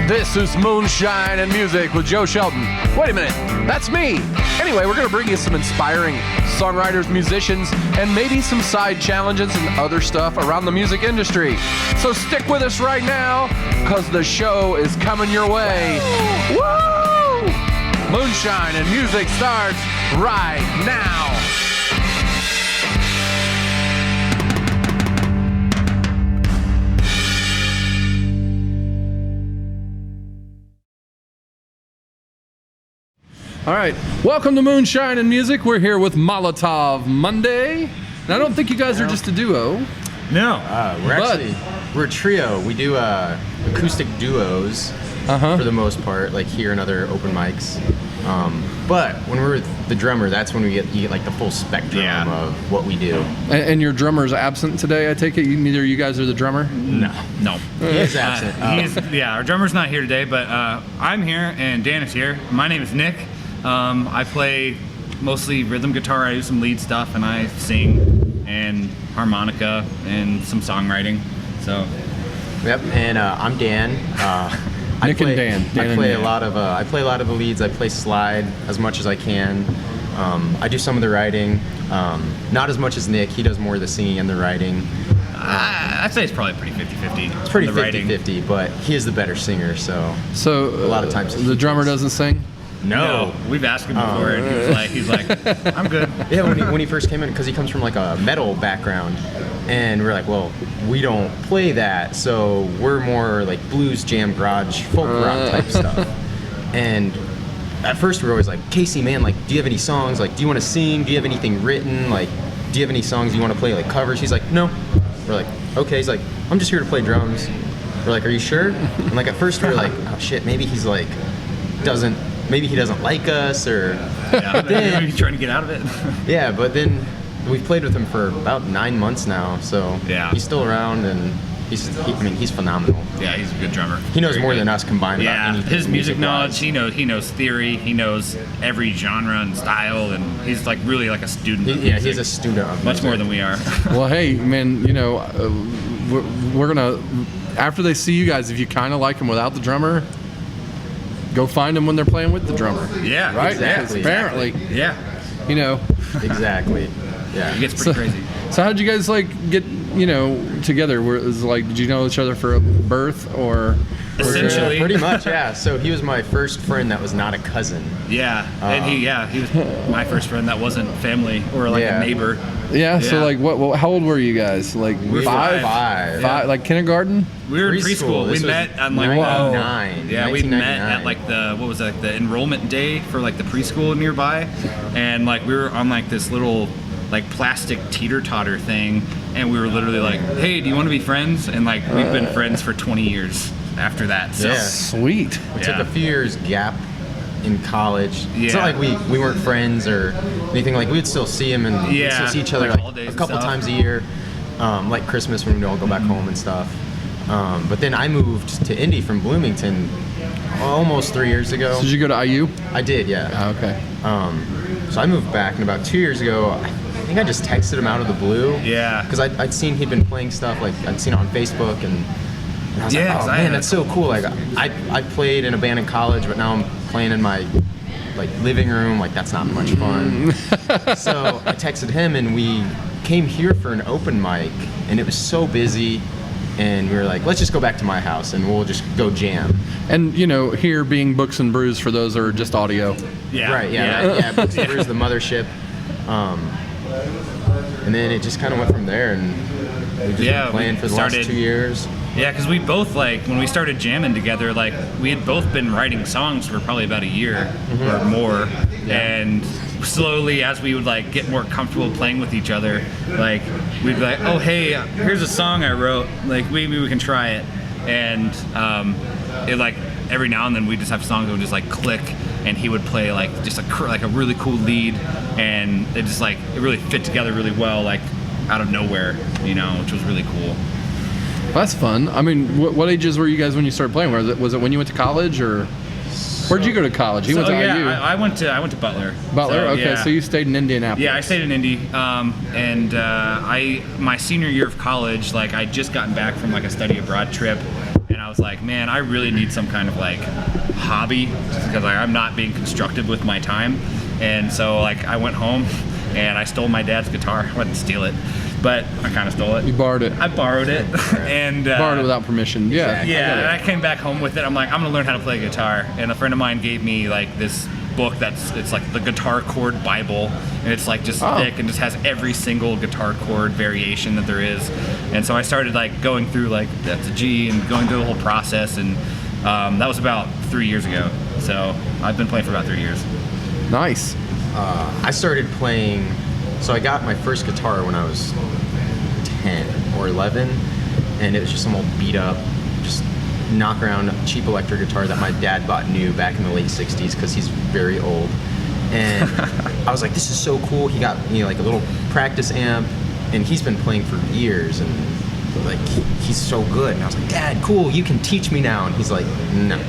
This is Moonshine and Music with Joe Shelton. Wait a minute, that's me. Anyway, we're going to bring you some inspiring songwriters, musicians, and maybe some side challenges and other stuff around the music industry. So stick with us right now, because the show is coming your way. Woo! Moonshine and Music starts right now. All right, welcome to Moonshine and Music. We're here with Molotov Monday. And I don't think you guys are just a duo. No, we're a trio. We do acoustic duos for the most part, like here and other open mics. But when we're with the drummer, that's when you get like the full spectrum of what we do. And your drummer's absent today, I take it? Neither of you guys are the drummer? No. He is absent. Our drummer's not here today, but I'm here and Dan is here. My name is Nick. I play mostly rhythm guitar. I do some lead stuff, and I sing and harmonica and some songwriting. So. Yep. And I'm Dan. Nick and Dan. I play a lot of the leads. I play slide as much as I can. I do some of the writing. Not as much as Nick. He does more of the singing and the writing. I'd say it's probably pretty 50-50. It's pretty 50-50, but he is the better singer. So a lot of times the drummer doesn't sing. No, we've asked him before, and he's like, I'm good. Yeah, when he first came in, because he comes from like a metal background, and we're like, well, we don't play that, so we're more like blues, jam, garage, folk rock type stuff. And at first we were always like, Casey, man, like, do you have any songs? Like, do you want to sing? Do you have anything written? Like, do you have any songs you want to play, like covers? He's like, no. We're like, okay. He's like, I'm just here to play drums. We're like, are you sure? And like at first we were like, oh shit, maybe he's like maybe he doesn't like us, or maybe he's trying to get out of it. Yeah, but then we've played with him for about 9 months now, so he's still around, and he's phenomenal. Yeah, he's a good drummer. He knows more than us combined about anything. His music knowledge, he knows theory, he knows every genre and style, and he's like really like a student of music. He's a student of much music. More than we are. Well, hey, man, we're gonna, after they see you guys, if you kind of like them without the drummer, go find them when they're playing with the drummer. Yeah, right. Exactly. Apparently, Exactly. Yeah, it gets pretty crazy. So how did you guys like get together? Did you know each other for birth or? Essentially, pretty much, yeah. So he was my first friend that was not a cousin. Yeah, and he was my first friend that wasn't family or like a neighbor. Yeah. So like, what? How old were you guys? Like we were five. Like kindergarten. We were in preschool. We met on like 1999. Yeah, we met at like the enrollment day for like the preschool nearby, and like we were on like this little like plastic teeter-totter thing, and we were literally like, hey, do you want to be friends? And like we've been friends for 20 years after that. So sweet. We took a few years gap in college. It's not like we weren't friends or anything. Like we would still see him, and we'd still see each other like a couple times a year, like Christmas when we'd all go back home and stuff. But then I moved to Indy from Bloomington almost 3 years ago. So did you go to IU? I did, yeah. Oh, okay. So I moved back, and about 2 years ago, I think I just texted him out of the blue. Yeah. Because I'd seen he'd been playing stuff, like I'd seen it on Facebook, and I was like, oh man, that's so cool. Like I played in a band in college, but now I'm playing in my like living room. Like that's not much fun. So I texted him, and we came here for an open mic, and it was so busy. And we were like, let's just go back to my house and we'll just go jam. And here being Books and Brews for those that are just audio. Yeah. Right. Yeah. Books and Brews, the mothership. And then it just kind of went from there, and we've just been playing for the last 2 years. Yeah, because we both when we started jamming together, like we had both been writing songs for probably about a year or more, and slowly as we would like get more comfortable playing with each other, like we'd be like, oh hey, here's a song I wrote, like maybe we can try it, and it like every now and then we just have songs that would just like click, and he would play like just a really cool lead, and it just like it really fit together really well, like out of nowhere, which was really cool. That's fun. I mean, what ages were you guys when you started playing? Was it when you went to college, or where'd you go to college? He went to IU. I went to Butler. Butler. Okay, so you stayed in Indianapolis. Yeah, I stayed in Indy, and my senior year of college, like I'd just gotten back from like a study abroad trip, and I was like, man, I really need some kind of like hobby because I'm not being constructive with my time. And so like I went home and I stole my dad's guitar. I didn't steal it, but I kind of stole it. You borrowed it. I borrowed it. And Borrowed it without permission. Yeah. yeah, and I came back home with it. I'm like, I'm gonna learn how to play guitar. And a friend of mine gave me like this book it's like the guitar chord Bible, and it's like just thick and just has every single guitar chord variation that there is. And so I started like going through like that's a G and going through the whole process, and that was about 3 years ago. So I've been playing for about 3 years. Nice. I started playing, so I got my first guitar when I was 10 or 11, and it was just some old beat up, just knock around cheap electric guitar that my dad bought new back in the late 60s because he's very old. And I was like, this is so cool. He got me like a little practice amp, and he's been playing for years, and like he's so good. And I was like, Dad, cool, you can teach me now. And he's like, no.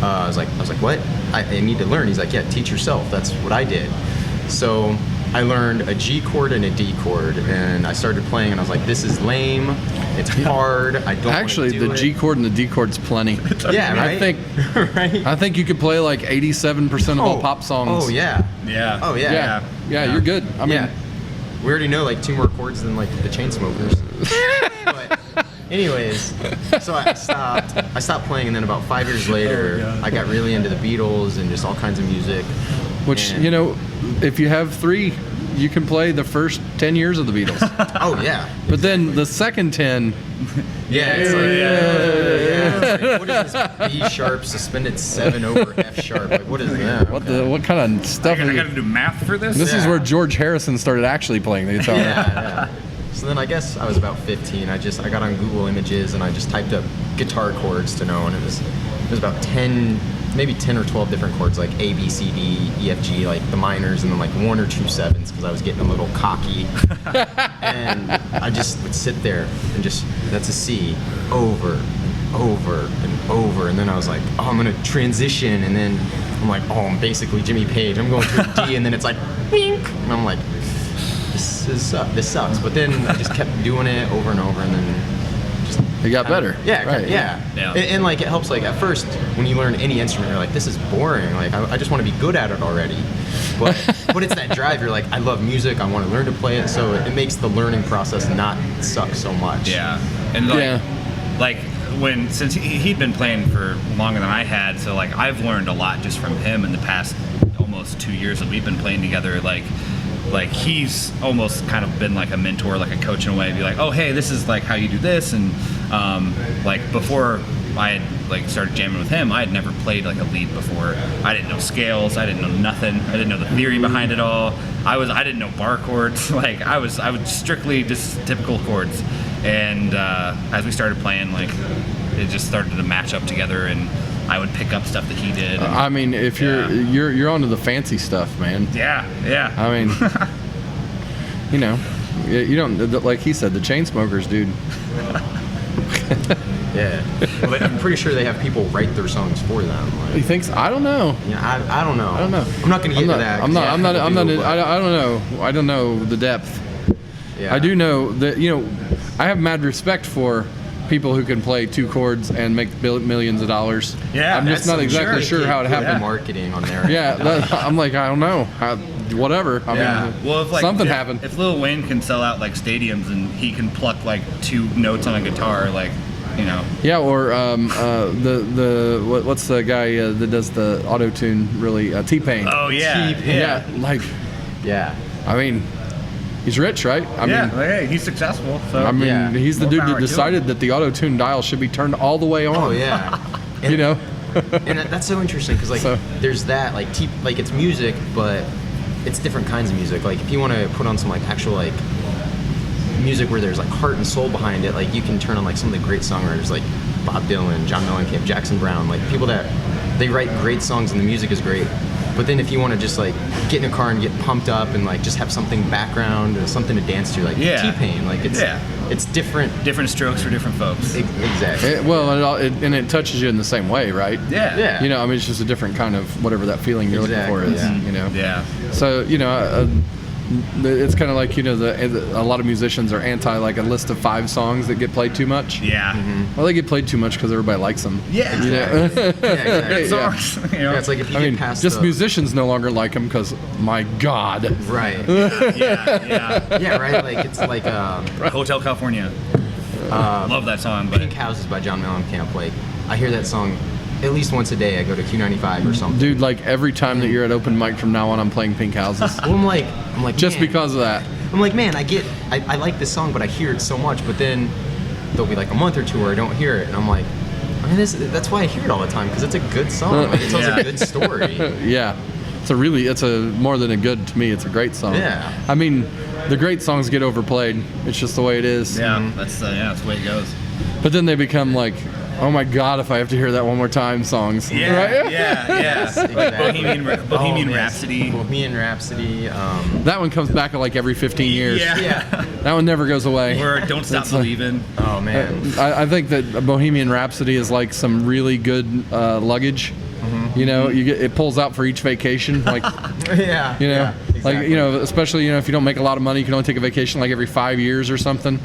I was like, what? I need to learn. He's like, yeah, teach yourself. That's what I did. So I learned a G chord and a D chord, and I started playing, and I was like, this is lame. It's hard. I don't Actually, wanna do the it. G chord and the D chord's plenty. Yeah, right? I think right? I think you could play like 87% of all pop songs. Oh yeah. Yeah. Oh yeah. Yeah, you're good. I mean, yeah. We already know like 2 more chords than like the Chainsmokers. But anyways, so I stopped playing, and then about 5 years later, I got really into the Beatles and just all kinds of music. which, And- you know, if you have 3, you can play the first 10 years of the Beatles. Oh yeah. But then the second 10, Yeah, it's like, yeah. Like, what is this B sharp suspended 7 over F sharp? Like, what is that? what kind of stuff? I gotta do math for this. This is Yeah. where George Harrison started actually playing the guitar. Yeah. So then I guess I was about 15. I got on Google Images and I just typed up guitar chords to know, and it was about 10, maybe 10 or 12 different chords, like A, B, C, D, E, F, G, like the minors, and then like 1 or 2 7s because I was getting a little cocky. And I just would sit there and just, that's a C, over and over and over. And then I was like, oh, I'm gonna transition, and then I'm like, oh, I'm basically Jimmy Page. I'm going to a D, and then it's like, wink, and I'm like, this sucks. But then I just kept doing it over and over, and then just It got better. yeah, Right. yeah. Yeah. And like it helps. Like at first, when you learn any instrument, you're like, this is boring. Like I just want to be good at it already. But it's that drive. You're like, I love music. I want to learn to play it. So it makes the learning process not suck so much. Yeah, and like since he'd been playing for longer than I had, so like I've learned a lot just from him in the past almost 2 years that we've been playing together. Like he's almost kind of been like a mentor, like a coach in a way. Be like, oh hey, this is like how you do this, and like before I had like started jamming with him, I had never played like a lead before. I didn't know scales, I didn't know nothing, I didn't know the theory behind it all. I didn't know bar chords. Like I was strictly just typical chords. And as we started playing, like it just started to match up together, and I would pick up stuff that he did. And, I mean, if you're onto the fancy stuff, man. yeah. I mean, you know, you don't, like he said, the Chainsmokers, dude. Yeah. But I'm pretty sure they have people write their songs for them. He Like, thinks, I don't know. yeah, I don't know. I don't know. I'm not gonna get into that. I'm not. I don't know. know. I don't know the depth. Yeah. I do know that, you know, I have mad respect for people who can play 2 chords and make millions of dollars. Yeah, I'm just not exactly sure how it happened. Marketing on there. Yeah, I'm like, I don't know. Whatever. I mean, Well, if like something if, happened. If Lil Wayne can sell out like stadiums and he can pluck like 2 notes on a guitar, like, you know. Yeah, or what's the guy that does the auto tune? Really, T-Pain. Oh yeah. T-Pain. Yeah, like, Yeah. I mean, he's rich, right? I mean, hey, he's successful. So I mean, Yeah. he's the More dude power that to him. decided that the auto-tune dial should be turned all the way on. Oh yeah. And, You know? and that's so interesting because like So- there's that like like it's music, but it's different kinds of music. Like if you want to put on some like actual like music where there's like heart and soul behind it, like you can turn on like some of the great songwriters like Bob Dylan, John Mellencamp, Jackson Brown, like people that they write great songs and the music is great. But then if you want to just like get in a car and get pumped up and like just have something background or something to dance to, like T-Pain, like it's different. different strokes for different folks. Exactly. It touches you in the same way, right? Yeah. You know, I mean, it's just a different kind of whatever that feeling you're Exactly, looking for is. yeah. You know. Yeah. So you know, it's kind of like, a lot of musicians are anti like a list of 5 songs that get played too much. Yeah. Well, they get played too much because everybody likes them. Yeah. Exactly. Songs. Yeah, it's like if you get past just musicians no longer like them because, my God. Right. Yeah. Yeah, right. Like it's like Hotel California. Love that song, but Pink Houses by John Mellencamp. Like I hear that song at least once a day. I go to Q95 or something. Dude, like every time that you're at open mic from now on, I'm playing Pink Houses. Well, I'm like, Just man. because of that. I'm like, man, I like this song, but I hear it so much. But then there'll be like a month or two where I don't hear it, and I'm like, I mean, that's why I hear it all the time, because it's a good song. Like, it tells a good story. Yeah. It's a more than a good, to me, it's a great song. Yeah. I mean, the great songs get overplayed. It's just the way it is. yeah, that's the way it goes. But then they become like, oh my God, if I have to hear that one more time songs. Yeah, Right? yeah. Like Bohemian Rhapsody. Bohemian Rhapsody. That one comes back like every 15 years. Yeah. That one never goes away. Or Don't Stop It's like- Believing. Oh man. I think that Bohemian Rhapsody is like some really good luggage. It pulls out for each vacation. Like, Yeah. Yeah, exactly. like especially if you don't make a lot of money, you can only take a vacation like every 5 years or something,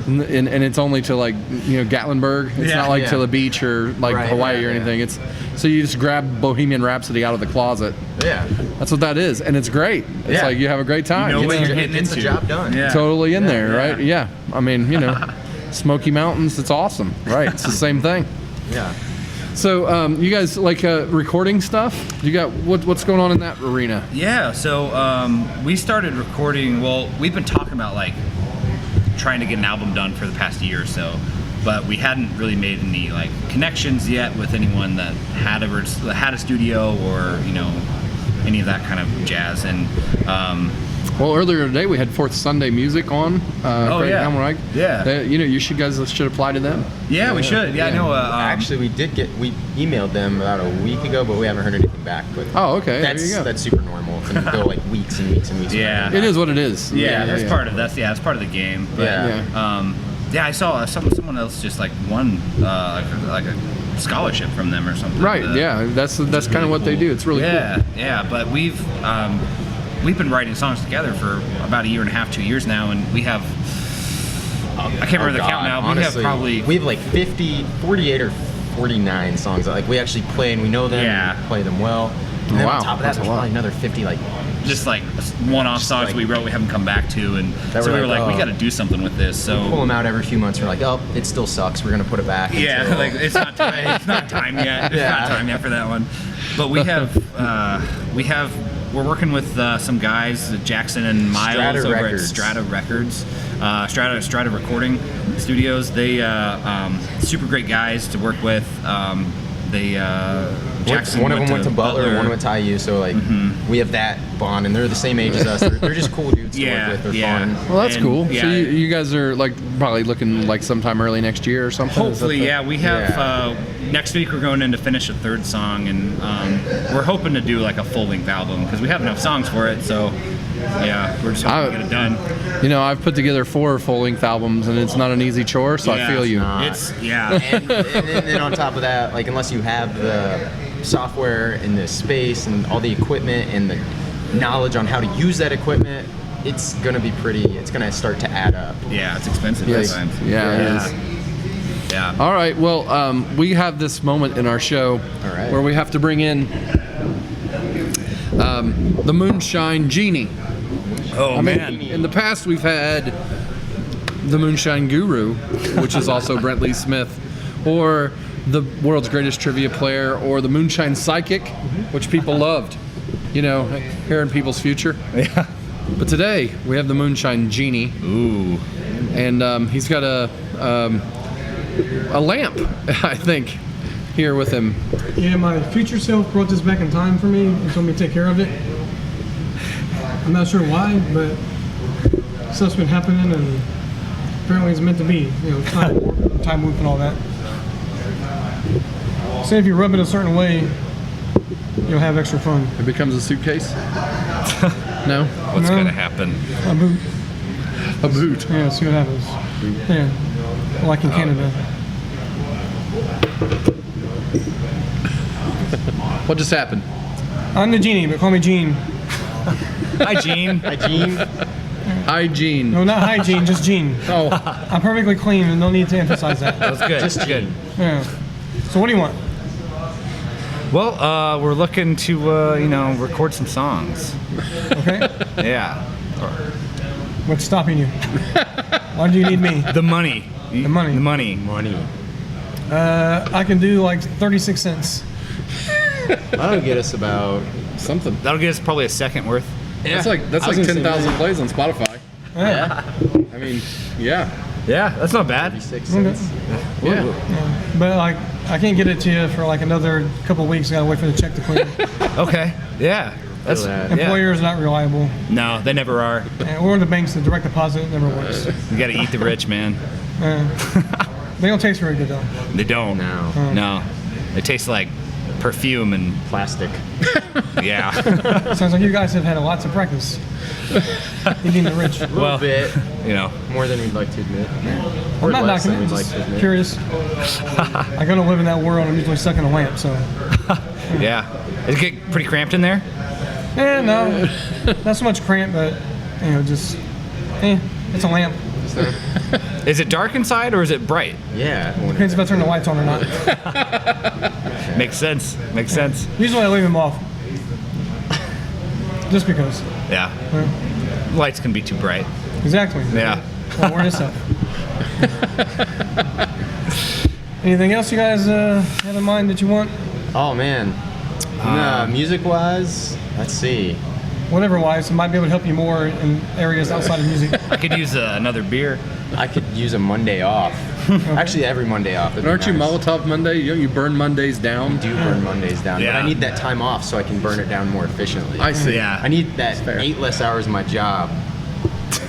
and it's only to like Gatlinburg. It's not like to the beach or like Hawaii or anything. It's so you just grab Bohemian Rhapsody out of the closet. Yeah. That's what that is, and it's great. It's like you have a great time. You know what It's you're getting Gets the into. job done. Yeah. totally in there, right? Yeah. I mean, Smoky Mountains. It's awesome, right? It's the same thing. Yeah. So, you guys like recording stuff? You got what's going on in that arena? Yeah, so we started recording. Well, we've been talking about like trying to get an album done for the past year or so, but we hadn't really made any like connections yet with anyone that had a studio or any of that kind of jazz. And Well, earlier today we had Fourth Sunday Music on. Craig yeah. Hammerreich. Yeah. You guys should apply to them. yeah, we should. Yeah, I know. Actually, we emailed them about a week ago, but we haven't heard anything back. But Oh, okay. There you go. that's super normal. It can go like weeks and weeks and weeks. Yeah. It is what it is. That's part of it's part of the game. But, Yeah. I saw someone else just like won like a scholarship from them or something. Right. Yeah. That's kind of what they do. It's really cool. Yeah, but we've been writing songs together for about a year and a half, 2 years now, and we have I can't remember the count now. Honestly, we have like 48 or 49 songs. Like we actually play and we know them. Yeah. We play them well. And then Wow, on top of that, that's a there's lot. probably another 50 like. just like one-off songs like- we wrote we haven't come back to, and That so we're we were like, like, we oh. got to do something with this. Pull So them out every few months. We're like, oh, it still sucks. We're gonna put it back. yeah, until- like it's not time. It's not time yet. It's Yeah. not time yet for that one. But we're working with some guys, Jackson and Miles Strata over Records. at Strata Records, Strata Recording Studios. They super great guys to work with. Jackson one of them went to Butler, and one went to IU, so like we have that bond, and they're the same age as us. They're just cool dudes to Yeah, work with. They're yeah. fun. Well, that's And, cool. yeah. So you guys are like probably looking like sometime early next year or something. Is that Hopefully, the- yeah. We have Yeah. next week we're going in to finish a third song, and we're hoping to do like a full-length album because we have enough songs for it. So yeah, we're just hoping to get it done. I've put together 4 full-length albums, and it's not an easy chore. So I Yeah, feel it's you. not. It's yeah. and then on top of that, like unless you have the software and the space and all the equipment and the knowledge on how to use that equipment, it's gonna start to add up. Yeah, it's expensive Yes. sometimes. Yeah, it is. Yeah. All right. Well, we have this moment in our show All right. where we have to bring in the Moonshine Genie. Oh In the past, we've had the Moonshine Guru, which is also Brent Lee Smith, or the world's greatest trivia player, or the Moonshine Psychic, which people loved, hearing people's future. Yeah. But today, we have the Moonshine Genie, Ooh. and he's got a lamp, I think, here with him. Yeah, my future self brought this back in time for me and told me to take care of it. I'm not sure why, but stuff's been happening and apparently it's meant to be. Time loop and all that. Say if you rub it a certain way, you'll have extra fun. It becomes a suitcase. No, What's No. gonna happen? A boot. a boot. Yeah, see what happens. Yeah, like in Canada. What just happened? I'm the genie, but call me Gene. Hi, Gene. Hi, Gene. Hygiene. No, not hygiene, just Gene. Oh, I'm perfectly clean, and no need to emphasize that. That was good. Just good. Yeah. So what do you want? Well, we're looking to, record some songs. Okay. Yeah. What's stopping you? Why do you need me? The money. The money. The money. Money. I can do like 36 cents. That'll get us about. something. That'll get us probably a second worth. That's like I was gonna say 10,000 million. plays on Spotify. Yeah. I mean, yeah. Yeah, that's not bad. 36 cents. Yeah. But like, I can't get it to you for like another couple weeks. I gotta wait for the check to clear. Okay. Yeah. That's that. yeah. Employers not reliable, No, they never are. or the banks, the direct deposit never works. You got to eat the rich, man. They don't taste very good though. They don't. No. No. They taste like perfume and Plastic. yeah. Sounds like you guys have had lots of practice eating the rich. A little Well, bit. you know. More than we'd like to admit. I'm Or not less knocking than it. we'd like Just to admit. curious. I gotta live in that world. I'm usually stuck in a lamp, so. Yeah. Does it get pretty cramped in there? No, not so much cramp, but just, it's a lamp. Is it dark inside or is it bright? Yeah. Depends if I turn the lights on or not. Makes sense. Makes sense. Usually I leave them off, just because. Yeah. Lights can be too bright. Exactly. Yeah. Well, word itself. Anything else you guys have in mind that you want? Oh man. Music-wise, let's see. Whatever wise, it might be able to help you more in areas outside of music. I could use another beer. I could use a Monday off. Actually, every Monday off. And aren't you Molotov Monday? You burn Mondays down? I do burn Mondays down, Yeah. but I need that time off so I can burn it down more efficiently. I see. Yeah. I need that fair. 8 less hours of my job,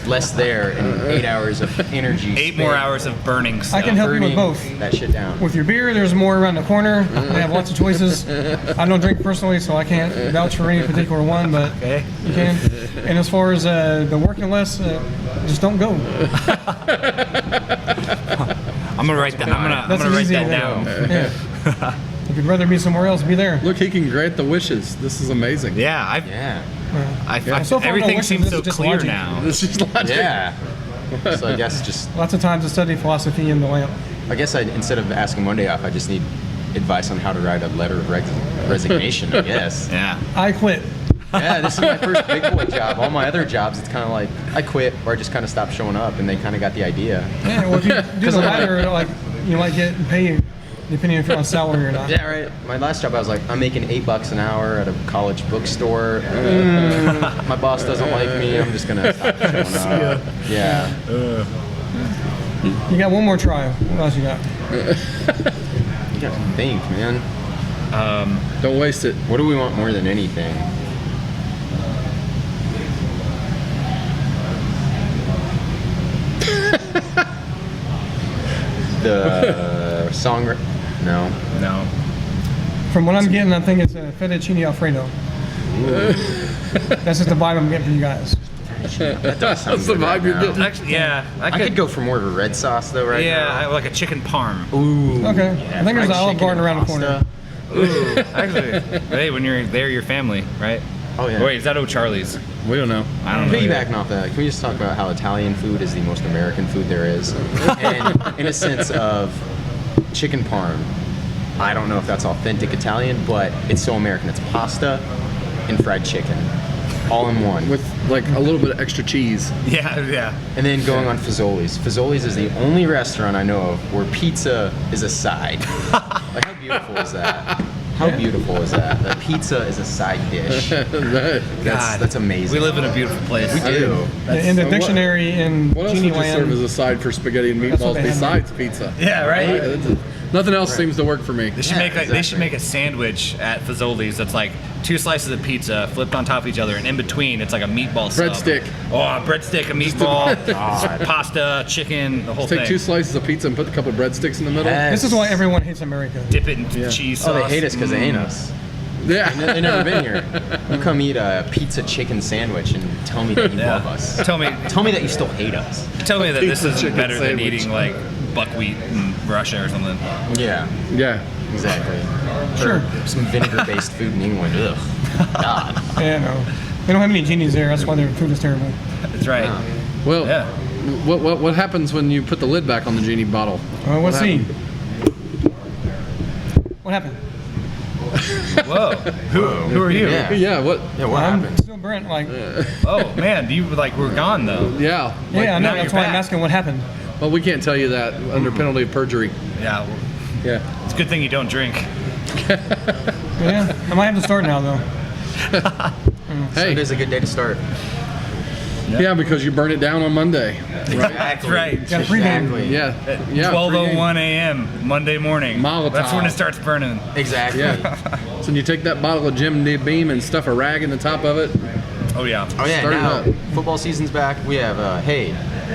less there, and 8 hours of energy. 8 more hours of burning stuff. I can help you with burning both. that shit down. With your beer, there's more around the corner. They have lots of choices. I don't drink personally, so I can't vouch for any particular one, but Okay. you can. And as far as the working less, just don't go. I'm gonna write that. I'm gonna That's write easy that to down. Yeah. If you'd rather be somewhere else, be there. Look, he can grant the wishes. This is amazing. Yeah. Yeah. So far, no everything wishes, seems this so is just clear logic. now. This is logic. Yeah. So I guess just, Lots of times to study philosophy in the lamp. instead of asking Monday off, I just need advice on how to write a letter of resignation, I guess. Yeah. I quit. Yeah, this is my first big boy job. All my other jobs, it's kind of like I quit or I just kind of stopped showing up, and they kind of got the idea. Yeah, well, if you do the latter, like you might get paid depending if you're on salary or not. Yeah, right. My last job, I was like, I'm making $8 an hour at a college bookstore. My boss doesn't like me. I'm just gonna stop showing up. Yeah. You got one more try. What else you got? You gotta think, man. Don't waste it. What do we want more than anything? The song. No. No. From what I'm getting, I think it's a fettuccine alfredo. That's just the vibe I'm getting from you guys. That does sound That's the good right vibe you're now. getting. Actually, yeah. I could go for more of a red sauce though, right Yeah, now. like a chicken parm. Ooh. Okay. I think there's an fried Olive chicken Garden and around the corner. pasta. Ooh. Actually, hey, when you're there, you're family, right? Oh yeah. Wait, is that O'Charlie's? We don't know. I don't know. Piggybacking off that, can we just talk about how Italian food is the most American food there is? And in a sense of chicken parm, I don't know if that's authentic Italian, but it's so American. It's pasta and fried chicken, all in one. With like a little bit of extra cheese. Yeah, yeah. And then going on Fazoli's. Fazoli's is the only restaurant I know of where pizza is a side. Like, how beautiful is that? How beautiful is that? That pizza is a side dish. That's amazing. We live in a beautiful place. We do. In the dictionary in What else Genie would you serve as Land, a side for spaghetti and That's what meatballs they have besides pizza? Yeah, right. Nothing else seems to work for me. They should Yeah, make they should exactly. make a sandwich at Fazoli's that's like 2 slices of pizza flipped on top of each other, and in between it's like a meatball sub. Breadstick. Oh, a breadstick, a meatball, pasta, chicken, the whole Take thing. 2 slices of pizza and put a couple of breadsticks in the middle. Yes. this is why everyone hates America. Dip it in cheese sauce. Oh, they hate us because they hate us. Yeah. They've never been here. You come eat a pizza chicken sandwich and tell me that you Yeah. love us. Tell me Tell me that you still hate us. that this Pizza is chicken better than sandwich. eating like buckwheat in Russia or something. Yeah, Yeah. exactly. Sure. Or some vinegar-based food in England. Ugh. God. Yeah, no. They don't have any genies there. That's why their food is terrible. That's right. Well, Yeah. what happens when you put the lid back on the genie bottle? Let's see. What happened? Whoa. Who are you? Yeah. Yeah, what? Yeah, what I'm happened? still Brent. Like, Oh man, you like were gone though. Yeah. yeah, I know. now That's you're why I'm back. asking what happened. Well, we can't tell you that under penalty of perjury. Yeah. Well, Yeah. it's a good thing you don't drink. Yeah, I might have to start now though. Hey. Sunday's a good day to start. Yeah, because you burn it down on Monday. That's right. Got a pregame. Exactly. Yeah. Yeah. 12:01 a.m. Monday morning. Molotov. That's when it starts burning. Exactly. Yeah. So when you take that bottle of Jim Beam and stuff a rag in the top of it. Oh yeah. Oh yeah, Start it now up. football season's back. We have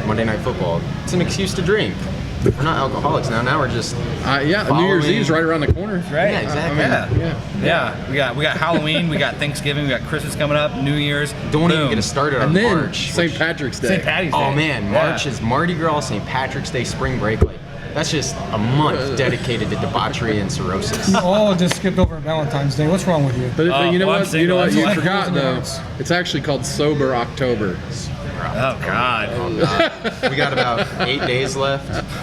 Monday Night Football. It's an excuse to drink. We're not alcoholics now. Now we're just Yeah. New Year's Following- Eve's right around the corner. Right. Yeah, exactly. Yeah. We got Halloween, we got Thanksgiving, we got Christmas coming up, New Year's. don't even Boom. get us started on And then March. St. Patrick's Day. St. Patty's Day. Oh man, Yeah. March is Mardi Gras, St. Patrick's Day, spring break. Like that's just a month dedicated to debauchery and cirrhosis. You all just skipped over Valentine's Day. What's wrong with you? But you know well, I'm what? You know single, what? that's You why. forgot though. Rules. It's actually called Sober October. Oh God. We got about 8 days left.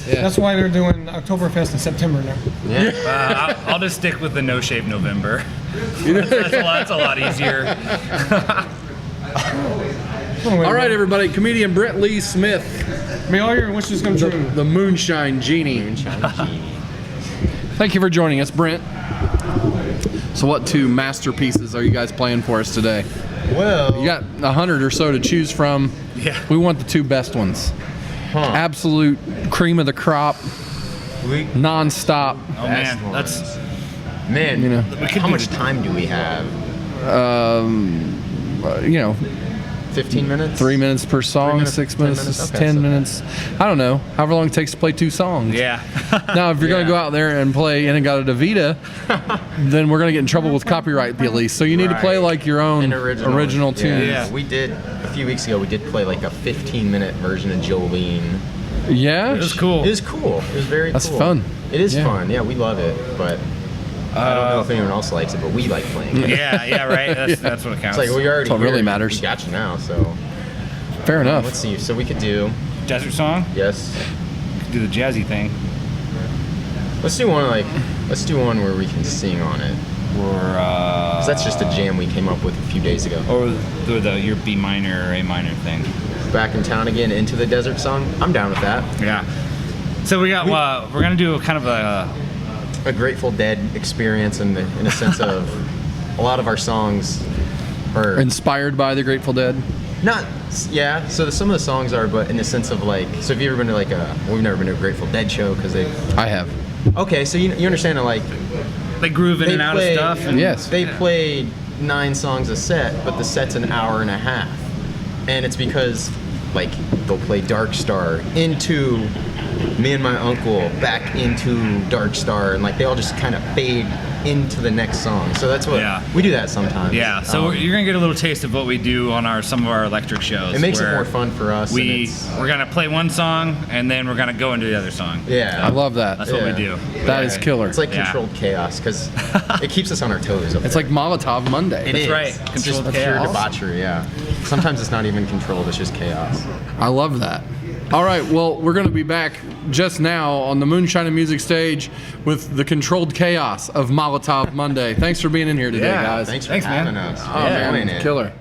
That's why they're doing Oktoberfest in September now. Yeah. I'll just stick with the no shave November. That's a lot easier. All right, everybody. Comedian Brent Lee Smith, May all your wishes come true. the Moonshine Genie. Thank you for joining us, Brent. So, what two masterpieces are you guys playing for us today? Well, You got 100 or so to choose from. Yeah. We want the two best ones. Absolute cream of the crop, non-stop. Oh man, that's man. You know. How much time do we have? 15 minutes. 3 minutes per song, 3 minutes, 6 10 minutes, minutes? Okay, 10 so- minutes. I don't know. However long it takes to play two songs. yeah. Now, if you're going to Yeah. go out there and play Inagata Davida, then we're going to get in trouble with copyright police. So you need to play Right. like your own An original tune. Yeah. We did a few weeks ago. We did play like a 15-minute version of Jolene. Yeah? It was cool. It was cool. It was very That's cool. fun. It is Yeah. fun. Yeah, we love it. But I don't know if anyone else likes it, but we like playing it. Yeah, right. That's what it counts. It's like we already That's what really here, matters. We got you now, so Fair enough. let's see. So we could do Desert song. yes. Do the jazzy thing. Let's do one where we can sing on it. Or 'Cause that's just a jam we came up with a few days ago. or your B minor or A minor thing. Back in town again, Into the Desert song. I'm down with that. Yeah. So we got we're gonna do kind of a A Grateful Dead experience in a sense of a lot of our songs are Inspired by the Grateful Dead. not, yeah. So some of the songs are, but in the sense of like, so have you ever been to like we've never been to a Grateful Dead show because they. I have. Okay, so you understand that like like groove in they and out play- of stuff. And Yes. they played 9 songs a set, but the set's an hour and a half, and it's because like they'll play Dark Star into Me and My Uncle back into Dark Star, and like they all just kind of fade into the next song. So that's what Yeah. we do that sometimes. Yeah, so Um, you're gonna get a little taste of what we do on some of our electric shows. it makes it where more fun for us. and We're gonna play one song and then we're gonna go into the other song. yeah, I love that. That's what we do. That is killer. It's like Yeah. controlled chaos because it keeps us on our toes. It's like Molotov Monday. It is. right. It's just Controlled pure chaos. debauchery. Yeah. Sometimes it's not even controlled. It's just chaos. I love that. All right, well, we're going to be back just now on the Moonshine and Music stage with the controlled chaos of Molotov Monday. Thanks for being in here today, Yeah, guys. Thanks for man. having us. Oh, man, Enjoying it. killer.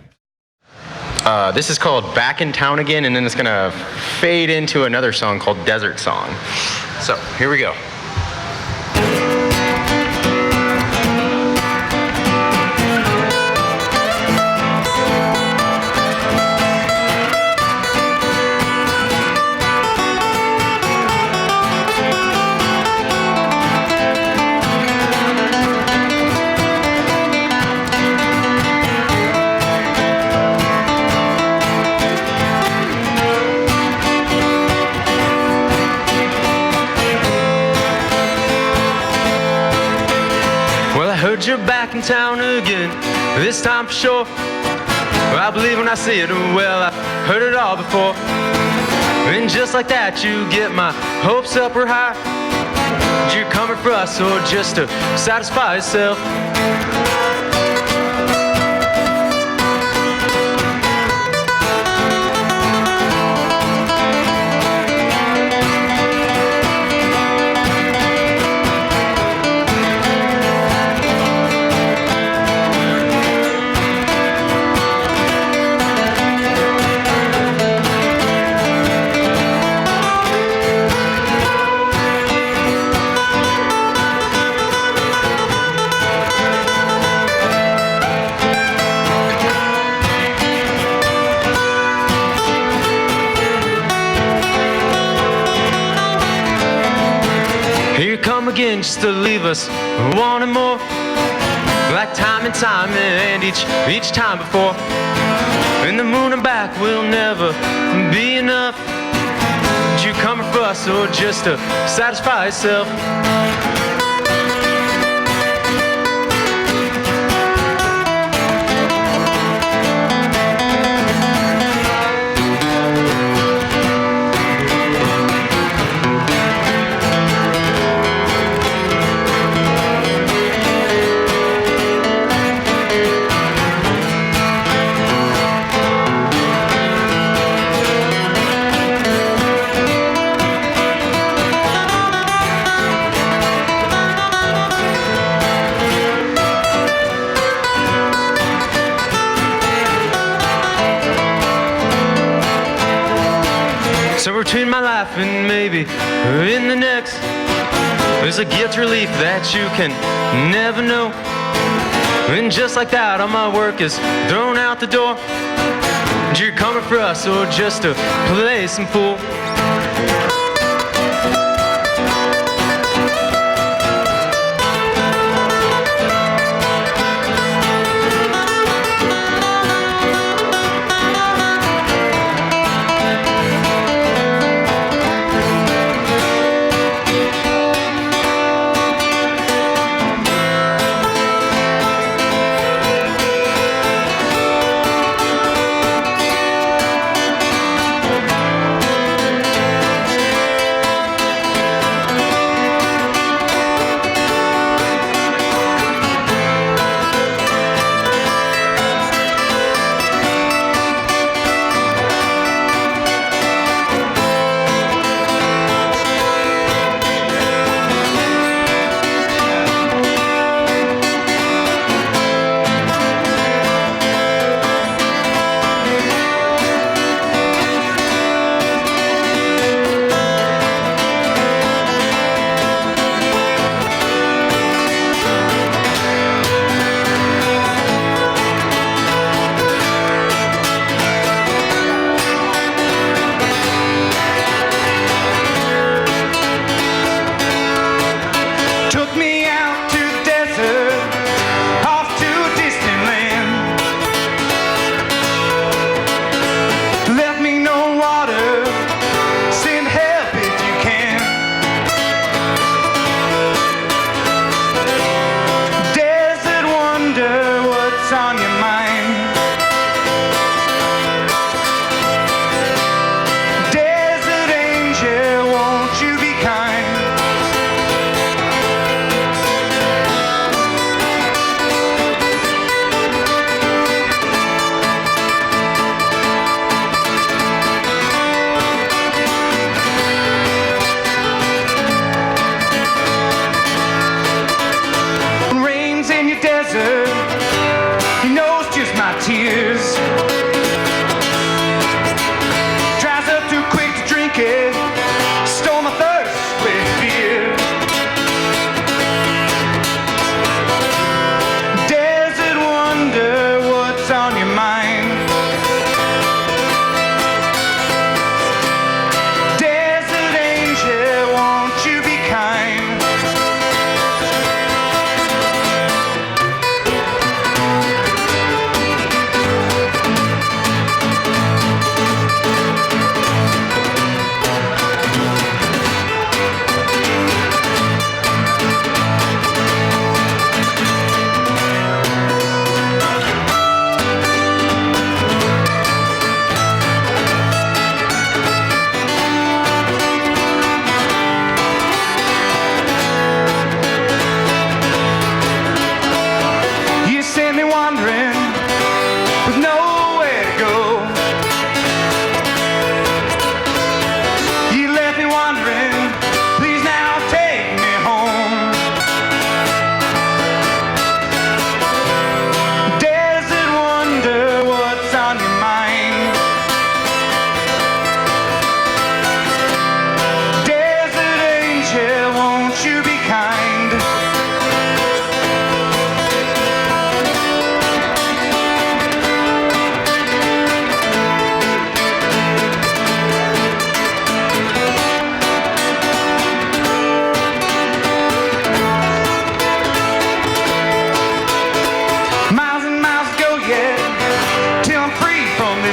This is called Back in Town Again, and then it's gonna fade into another song called Desert Song. So here we go. Well, I heard you're back in town again, this time for sure. Well, I believe when I see it, well, I heard it all before. And just like that, you get my hopes up real high. You're coming for us, or just to satisfy yourself. used to leave us wanting more, like time and time and each time before. And the moon and back will never be enough. Did you come for us or just to satisfy yourself? Somewhere between my life and maybe in the next, there's a guilt relief that you can never know. And just like that, all my work is thrown out the door. And you're coming for us or just to play some fool?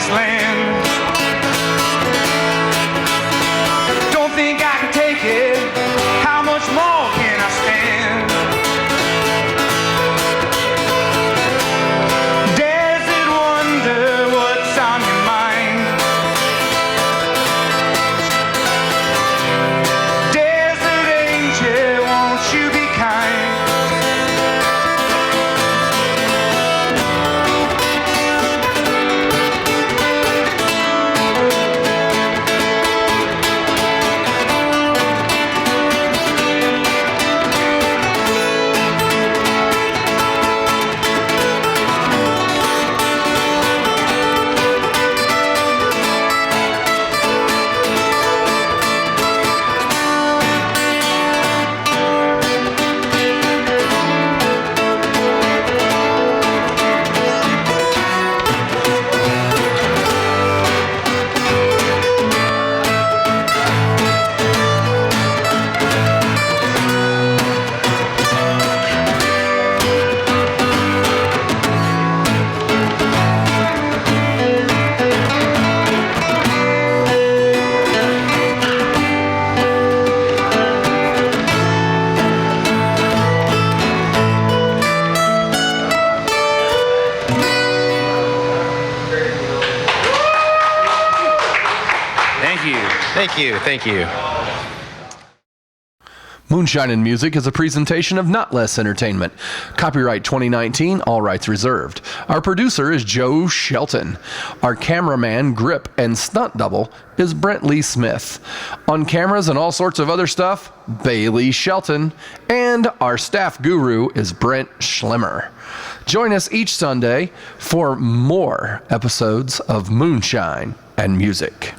this land. Don't think I can take it. How much more can I stand? Desert wonder, what's on your mind? Desert angel, won't you be kind? Thank you. Moonshine and Music is a presentation of Notlehs Entertainment. Copyright 2019, all rights reserved. Our producer is Joe Shelton. Our cameraman, grip, and stunt double is Brent Lee Smith. On cameras and all sorts of other stuff, Bailey Shelton. And our staff guru is Brent Schlemmer. Join us each Sunday for more episodes of Moonshine and Music.